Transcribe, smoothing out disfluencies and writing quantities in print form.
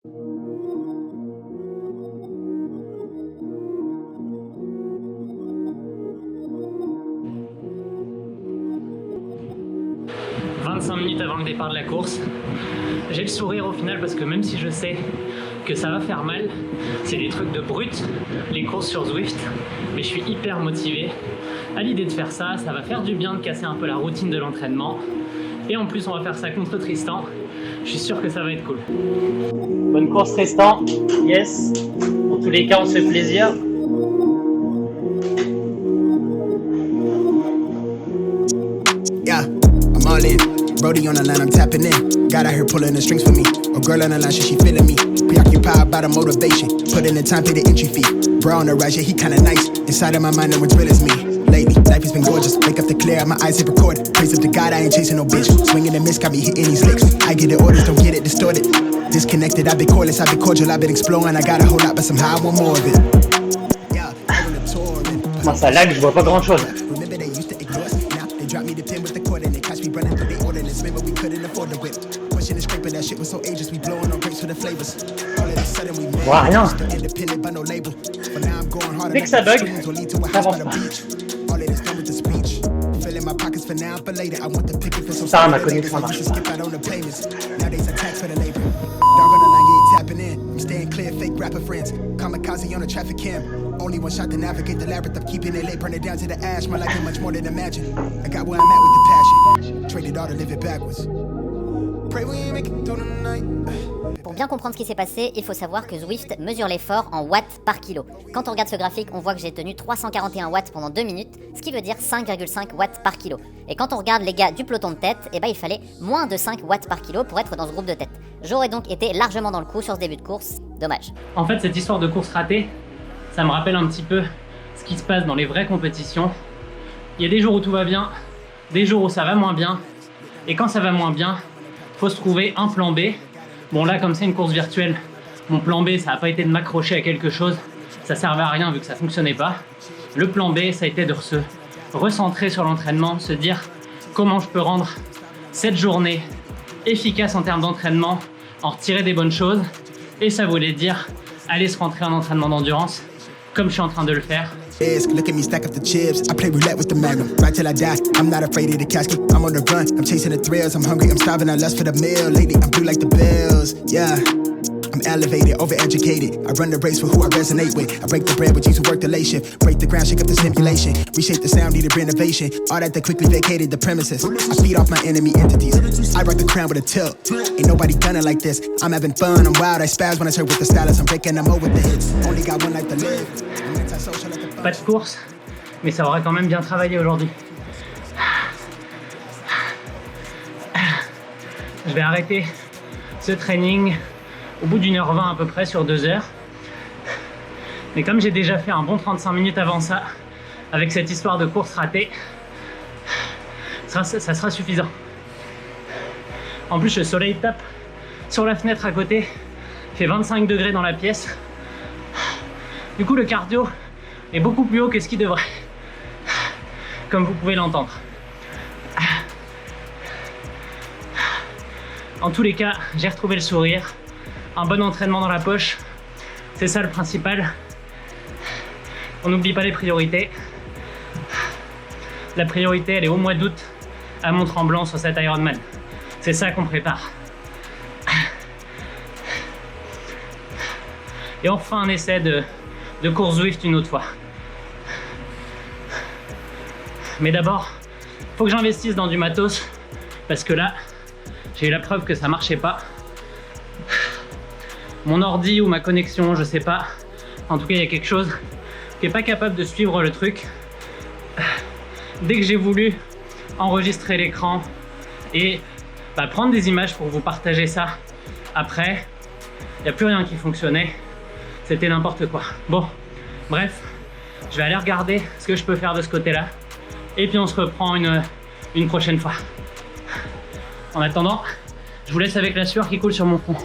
25 minutes avant le départ de la course, j'ai le sourire au final parce que même si je sais que ça va faire mal, c'est des trucs de brut, les courses sur Zwift, mais je suis hyper motivé à l'idée de faire ça. Ça va faire du bien de casser un peu la routine de l'entraînement et en plus on va faire ça contre Tristan. Je suis sûr que ça va être cool. Bonne course Tristan, yes. Dans tous les cas on se fait plaisir. Yeah, I'm all in. Brody on the line, I'm tapping in. God out here pulling the strings for me. A girl on the line, she feeling me. Preoccupied by the motivation. Put in the time, pay the entry fee. Bro on the rise, yeah, he kinda nice. Inside of my mind, no one's real as me. Lately, life has been gorgeous. Wake up to clear, my eyes hit recorded. Praise up to God, I ain't chasing no bitch. Swinging and miss, got me hitting these licks. I get the orders, don't get it distorted. Disconnected, I've been cordless, I've been cordial, I've been exploring. I got a whole lot, but somehow I want more of it. Yeah, I wanna tour. Moi ça lag, je vois pas grand chose. Remember they used to ignore us. Now they drop me the pin with the cord and they catch me running for the ordinance. Remember we couldn't afford the whip. Pushing and scraping, that shit was so ageless. We blowing on grapes for the flavors. All of a sudden we made rien. Independent by no label. But now I'm going hard. Dès que ça bug, ça avance pas. All of this done with the speech. Filling my pockets for now, for later. I want the picket for some. Ça, ma connexion marche pas. Skip out on the payments. Nowadays I tax for the labor. Dog on the line, yeah, tapping in. I'm staying clear, fake rapper friends. Kamikaze on the traffic cam. Only one shot to navigate the labyrinth. I'm keeping it late, burn it down to the ash. My life is much more than imagine. I got where I'm at with the passion. Traded all to live it backwards. Pray we make it through the night. Pour bien comprendre ce qui s'est passé, il faut savoir que Zwift mesure l'effort en watts par kilo. Quand on regarde ce graphique, on voit que j'ai tenu 341 watts pendant 2 minutes, ce qui veut dire 5,5 watts par kilo. Et quand on regarde les gars du peloton de tête, eh ben il fallait moins de 5 watts par kilo pour être dans ce groupe de tête. J'aurais donc été largement dans le coup sur ce début de course, dommage. En fait cette histoire de course ratée, ça me rappelle un petit peu ce qui se passe dans les vraies compétitions. Il y a des jours où tout va bien, des jours où ça va moins bien, et quand ça va moins bien, faut se trouver un plan B. Bon là, comme c'est une course virtuelle, mon plan B, ça n'a pas été de m'accrocher à quelque chose, ça servait à rien vu que ça fonctionnait pas. Le plan B, ça a été de se recentrer sur l'entraînement, se dire comment je peux rendre cette journée efficace en termes d'entraînement, en retirer des bonnes choses, et ça voulait dire aller se rentrer en entraînement d'endurance, comme je suis en train de le faire. Look at me stack up the chips. I play roulette with the magnum. Right till I die. I'm not afraid of the casket. I'm on the run. I'm chasing the thrills. I'm hungry. I'm starving. I lust for the meal. Lately, I'm blue like the bills. Yeah. I'm elevated, overeducated. I run the race for who I resonate with. I break the bread with you who work the late shift. Break the ground, shake up the simulation. Reshape the sound, needed renovation. All that they quickly vacated the premises. I feed off my enemy entities. I rock the crown with a tilt. Ain't nobody done it like this. I'm having fun, I'm wild. I spaz when I serve with the stylus. I'm breaking them over with the hits. Only got one life to live. I'm antisocial like a Pas de course, mais ça aurait quand même bien travaillé aujourd'hui. Je vais arrêter ce training au bout d'1h20 à peu près sur 2 heures. Mais comme j'ai déjà fait un bon 35 minutes avant ça, avec cette histoire de course ratée, ça sera suffisant. En plus, le soleil tape sur la fenêtre à côté, il fait 25 degrés dans la pièce. Du coup, le cardio est beaucoup plus haut que ce qu'il devrait, comme vous pouvez l'entendre. En tous les cas, j'ai retrouvé le sourire, un bon entraînement dans la poche, c'est ça le principal. On n'oublie pas les priorités. La priorité, elle est au mois d'août à Mont-Tremblant sur cet Ironman. C'est ça qu'on prépare. Et on refera un essai de course Zwift une autre fois. Mais d'abord, faut que j'investisse dans du matos parce que là, j'ai eu la preuve que ça marchait pas. Mon ordi ou ma connexion, je sais pas. En tout cas, il y a quelque chose qui est pas capable de suivre le truc. Dès que j'ai voulu enregistrer l'écran et prendre des images pour vous partager ça, après, il n'y a plus rien qui fonctionnait. C'était n'importe quoi. Bon, bref, je vais aller regarder ce que je peux faire de ce côté-là. Et puis on se reprend une prochaine fois. En attendant, je vous laisse avec la sueur qui coule sur mon front.